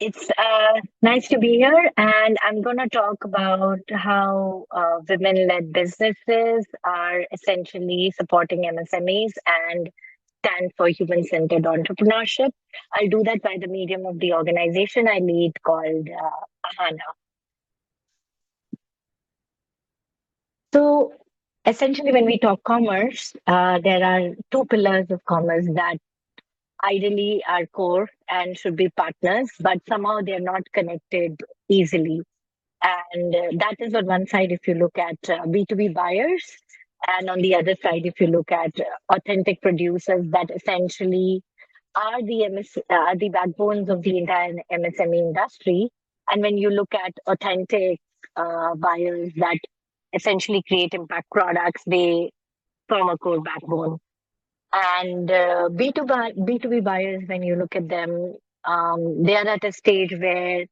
It's nice to be here, and I'm going to talk about how women-led businesses are essentially supporting MSMEs and stand for human-centered entrepreneurship. I'll do that by the medium of the organization I lead called AHANA. So essentially, when we talk commerce, there are two pillars of commerce that ideally are core and should be partners, but somehow they're not connected easily. And that is on one side, if you look at B2B buyers, and on the other side, if you look at authentic producers that essentially are the backbones of the entire MSME industry. And when you look at authentic buyers that essentially create impact products, they form a core backbone. And B2B buyers, when you look at them, they are at a stage where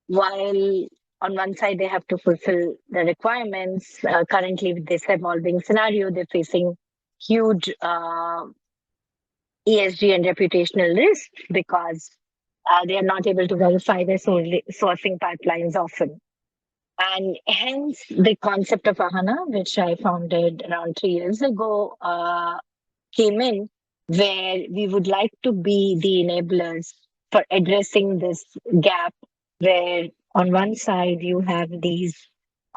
while on one side they have to fulfill the requirements, currently with this evolving scenario, they're facing huge ESG and reputational risks because they are not able to verify their sourcing pipelines often. And hence the concept of AHANA, which I founded around 3 years ago, came in, where we would like to be the enablers for addressing this gap, where on one side you have these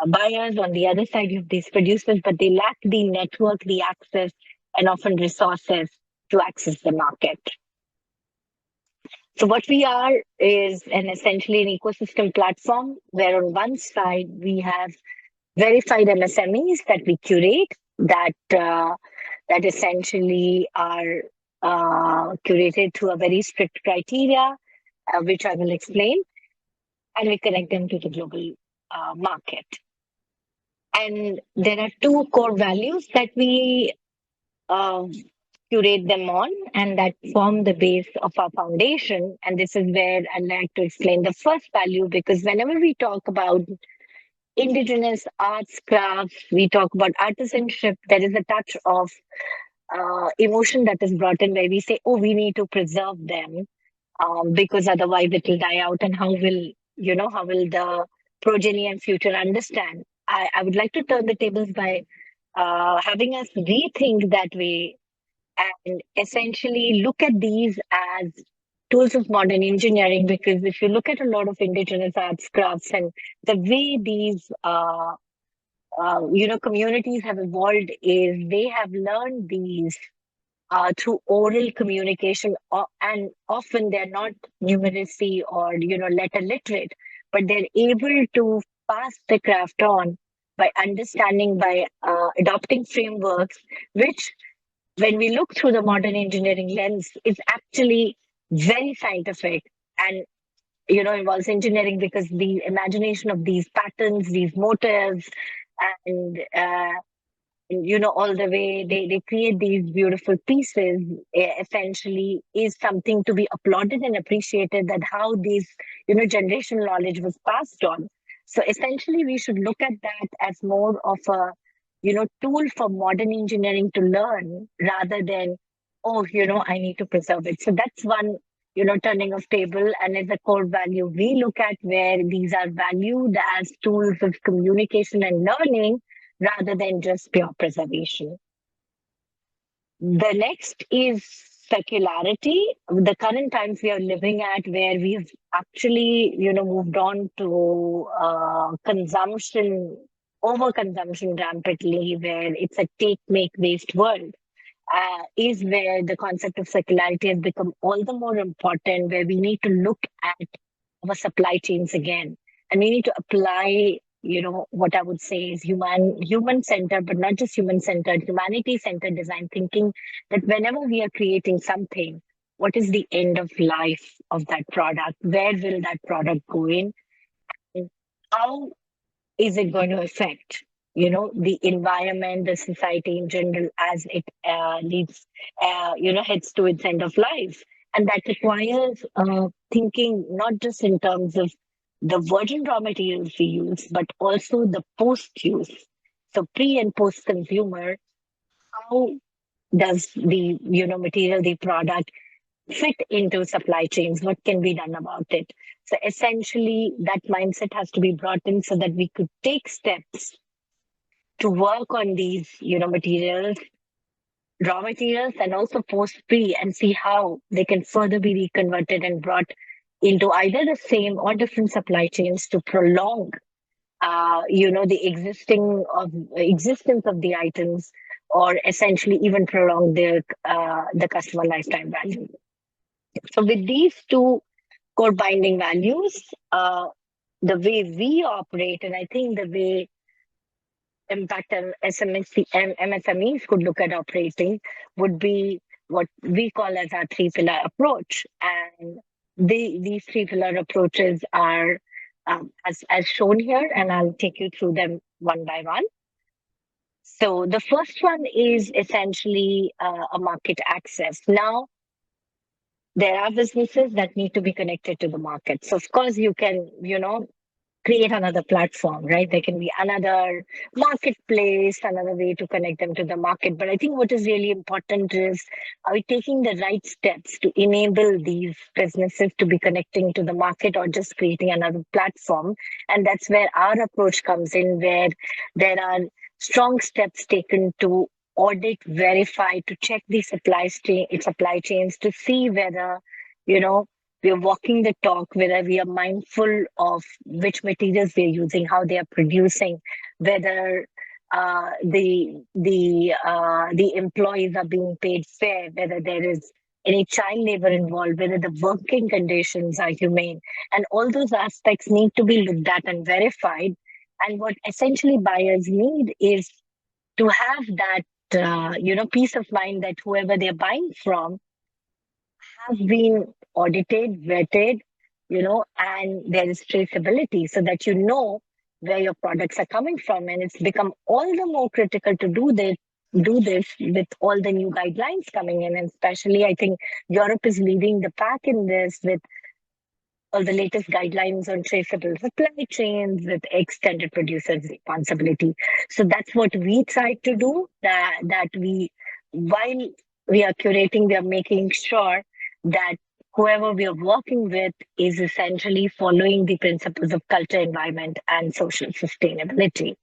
buyers, on the other side you have these producers, but they lack the network, the access, and often resources to access the market. So what we are is essentially an ecosystem platform where on one side we have verified MSMEs that we curate that essentially are curated through a very strict criteria, which I will explain, and we connect them to the global market. And there are two core values that we curate them on, and that form the base of our foundation. And this is where I'd like to explain the first value, because whenever we talk about indigenous arts, crafts, we talk about artisanship, there is a touch of emotion that is brought in where we say, oh, we need to preserve them because otherwise it will die out. And how will the progeny and future understand? I would like to turn the tables by having us rethink that way and essentially look at these as tools of modern engineering, because if you look at a lot of indigenous arts, crafts, and the way these communities have evolved is they have learned these through oral communication, and often they're not numeracy or letter literate, but they're able to pass the craft on by understanding, by adopting frameworks, which when we look through the modern engineering lens, is actually very scientific and involves engineering, because the imagination of these patterns, these motives, and all the way they create these beautiful pieces essentially is something to be applauded and appreciated, that how these generational knowledge was passed on. So essentially we should look at that as more of a tool for modern engineering to learn, rather than I need to preserve it. So that's one turning of table, and as a core value we look at, where these are valued as tools of communication and learning rather than just pure preservation. The next is circularity. The current times we are living at, where we've actually moved on to consumption, overconsumption rampantly, where it's a take, make, waste world, is where the concept of circularity has become all the more important, where we need to look at our supply chains again, and we need to apply what I would say is human centered, but not just human centered, humanity centered design thinking, that whenever we are creating something, what is the end of life of that product? Where will that product go in? And how is it going to affect the environment, the society in general, as it heads to its end of life? And that requires thinking not just in terms of the virgin raw materials we use, but also the post-use. So pre and post-consumer, how does the material, the product, fit into supply chains? What can be done about it? So essentially, that mindset has to be brought in so that we could take steps to work on these, materials, raw materials, and also post-pre, and see how they can further be reconverted and brought into either the same or different supply chains to prolong, the existence of the items, or essentially even prolong the customer lifetime value. So with these two core binding values, the way we operate, and I think the way impact MSMEs could look at operating would be what we call as our three-pillar approach. And these three-pillar approaches are as shown here, and I'll take you through them one by one. So the first one is essentially a market access. Now, there are businesses that need to be connected to the market. So of course you can, create another platform, right? There can be another marketplace, another way to connect them to the market. But I think what is really important is, are we taking the right steps to enable these businesses to be connecting to the market, or just creating another platform? And that's where our approach comes in, where there are strong steps taken to audit, verify, to check the supply chains to see whether, we are walking the talk, whether we are mindful of which materials we are using, how they are producing, whether the employees are being paid fair, whether there is any child labor involved, whether the working conditions are humane, and all those aspects need to be looked at and verified. And what essentially buyers need is to have that peace of mind that whoever they're buying from have been audited, vetted, and there is traceability, so that you know where your products are coming from. And it's become all the more critical to do this with all the new guidelines coming in. And especially, I think Europe is leading the pack in this with all the latest guidelines on traceable supply chains with extended producers' responsibility. So that's what we try to do, that we, while we are curating, we are making sure that whoever we are working with is essentially following the principles of culture, environment, and social sustainability.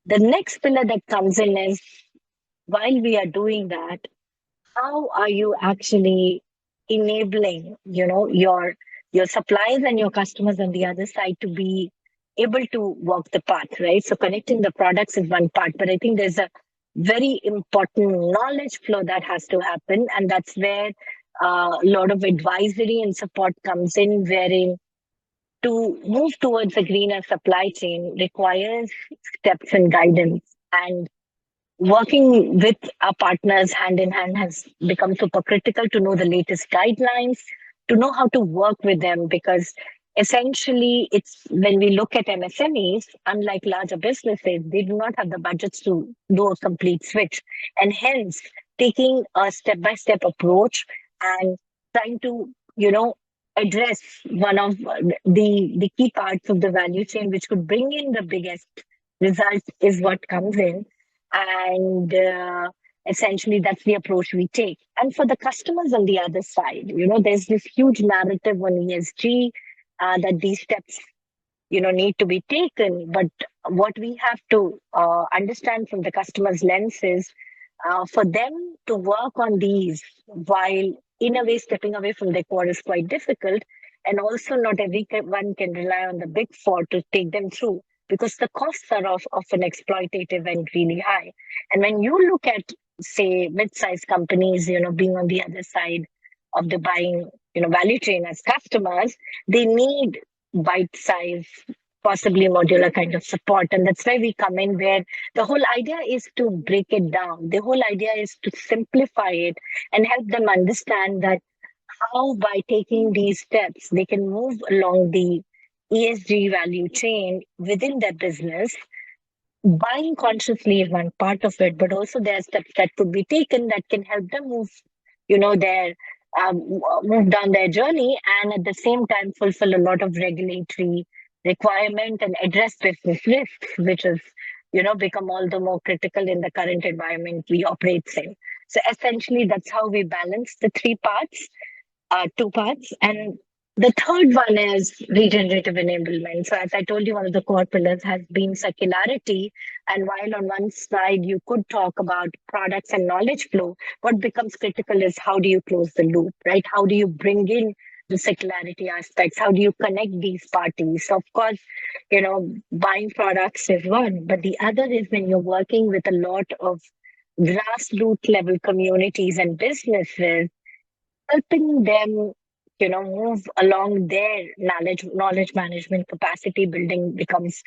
The next pillar that comes in is, while we are doing that, how are you actually enabling, your suppliers and your customers on the other side to be able to walk the path, right? So connecting the products is one part, but I think there's a very important knowledge flow that has to happen, and that's where a lot of advisory and support comes in, wherein to move towards a greener supply chain requires steps and guidance. And working with our partners hand in hand has become super critical to know the latest guidelines, to know how to work with them, because essentially it's, when we look at MSMEs, unlike larger businesses, they do not have the budgets to do a complete switch. And hence, taking a step-by-step approach and trying to, address one of the key parts of the value chain, which could bring in the biggest results, is what comes in. And essentially, that's the approach we take. And for the customers on the other side, there's this huge narrative on ESG, that these steps, need to be taken. But what we have to understand from the customer's lens is, for them to work on these while, in a way, stepping away from their core is quite difficult. And also, not everyone can rely on the big four to take them through, because the costs are often exploitative and really high. And when you look at, say, mid-sized companies, being on the other side of the buying, value chain as customers, they need bite-size, possibly modular kind of support. And that's why we come in, where the whole idea is to break it down. The whole idea is to simplify it and help them understand that how, by taking these steps, they can move along the ESG value chain within their business. Buying consciously is one part of it, but also there are steps that could be taken that can help them move, their move down their journey, and at the same time fulfill a lot of regulatory requirement and address business risks, which has, become all the more critical in the current environment we operate in. So essentially, that's how we balance the two parts. And the third one is regenerative enablement. So, as I told you, one of the core pillars has been circularity. And while on one side you could talk about products and knowledge flow, what becomes critical is how do you close the loop, right? How do you bring in the circularity aspects? How do you connect these parties? So, of course, buying products is one, but the other is when you're working with a lot of grassroots level communities and businesses, helping them move along their knowledge management capacity building becomes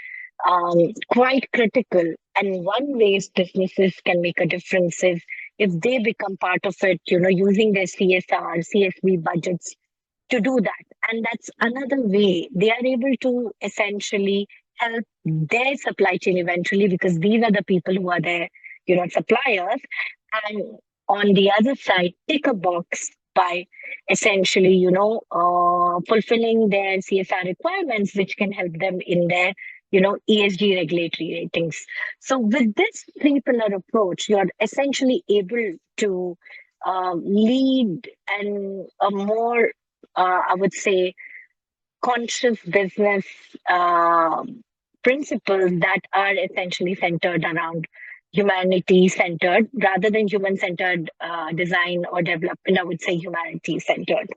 quite critical. And one ways businesses can make a difference is if they become part of it, using their CSV budgets to do that. And that's another way they are able to essentially help their supply chain eventually, because these are the people who are their suppliers. And on the other side, tick a box by essentially fulfilling their CSR requirements, which can help them in their ESG regulatory ratings. So with this three pillar approach, you're essentially able to lead and a more I would say conscious business principles that are essentially centered around humanity centered rather than human centered design or development. I would say humanity centered.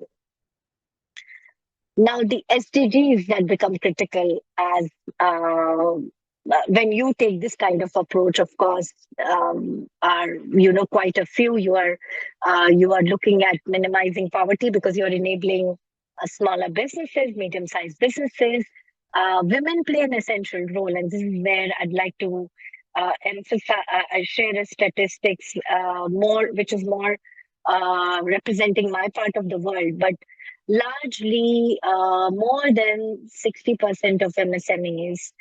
Now, the SDGs that become critical as when you take this kind of approach, of course, are quite a few. You are looking at minimizing poverty because you're enabling smaller businesses, medium-sized businesses. Women play an essential role, and this is where I'd like to emphasize. Share a statistics more, which is more representing my part of the world, but largely, more than 60% of MSMEs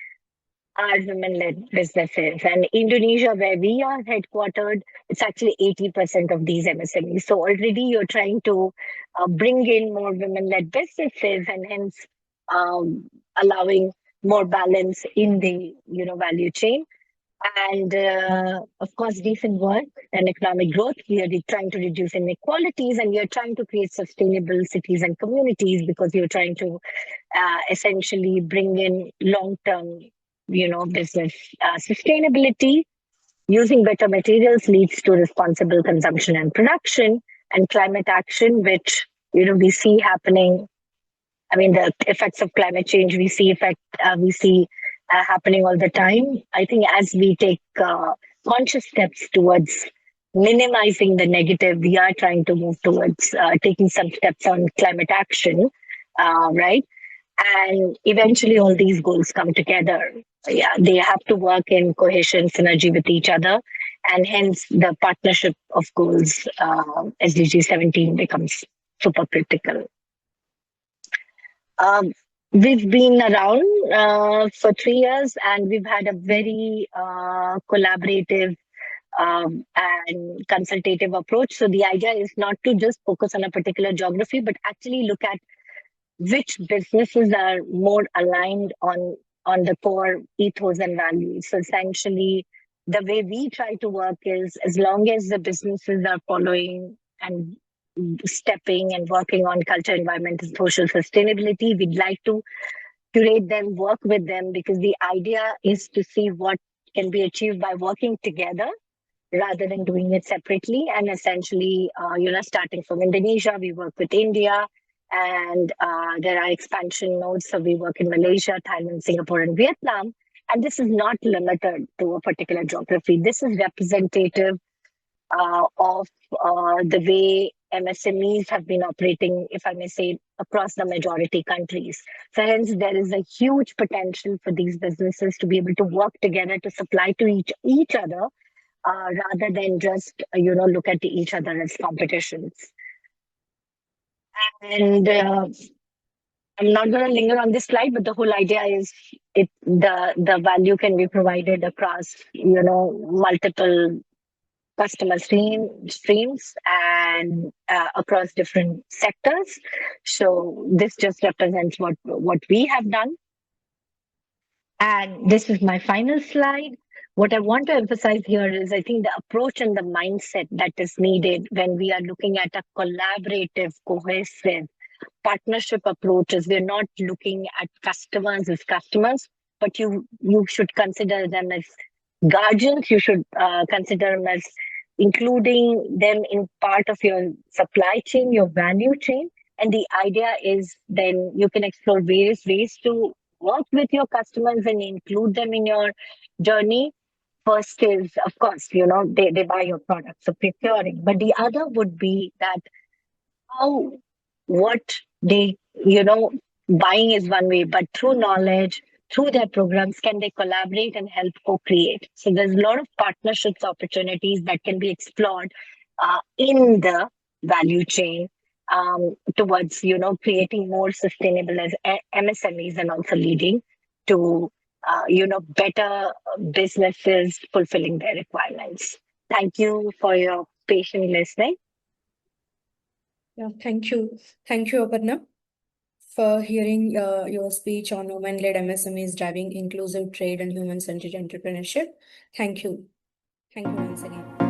are women-led businesses. And Indonesia, where we are headquartered, it's actually 80% of these MSMEs. So already you're trying to bring in more women-led businesses and hence allowing more balance in the value chain. And of course, decent work and economic growth. We are trying to reduce inequalities and we are trying to create sustainable cities and communities because you're trying to essentially bring in long-term, business sustainability. Using better materials leads to responsible consumption and production, and climate action, which we see happening. I mean, the effects of climate change we see happening all the time. I think as we take conscious steps towards minimizing the negative, we are trying to move towards taking some steps on climate action, right? And eventually, all these goals come together. Yeah, they have to work in cohesion, synergy with each other, and hence the partnership of goals, SDG 17, becomes super critical. We've been around for 3 years and we've had a very collaborative and consultative approach. So the idea is not to just focus on a particular geography, but actually look at which businesses are more aligned on the core ethos and values. So essentially, the way we try to work is as long as the businesses are following and stepping and working on culture, environment, and social sustainability, we'd like to curate them, work with them, because the idea is to see what can be achieved by working together rather than doing it separately. And essentially, starting from Indonesia, we work with India, and there are expansion nodes. So we work in Malaysia, Thailand, Singapore, and Vietnam. And this is not limited to a particular geography. This is representative of the way MSMEs have been operating, if I may say, across the majority countries. So hence, there is a huge potential for these businesses to be able to work together to supply to each other rather than just, look at each other as competitions. And I'm not going to linger on this slide, but the whole idea is the value can be provided across, multiple customer streams and across different sectors. So this just represents what we have done. And this is my final slide. What I want to emphasize here is I think the approach and the mindset that is needed when we are looking at a collaborative, cohesive partnership approaches. We're not looking at customers as customers, but you should consider them as guardians. You should consider them as including them in part of your supply chain, your value chain. And the idea is then you can explore various ways to work with your customers and include them in your journey. First is, of course, they buy your product, so procuring. But the other would be that how what they buying is one way, but through knowledge, through their programs, can they collaborate and help co-create? So there's a lot of partnerships opportunities that can be explored in the value chain, towards creating more sustainable as MSMEs, and also leading to better businesses fulfilling their requirements. Thank you for your patient listening. Yeah, thank you. Thank you, Aparna, for hearing your speech on women-led MSMEs driving inclusive trade and human-centered entrepreneurship. Thank you. Thank you once again.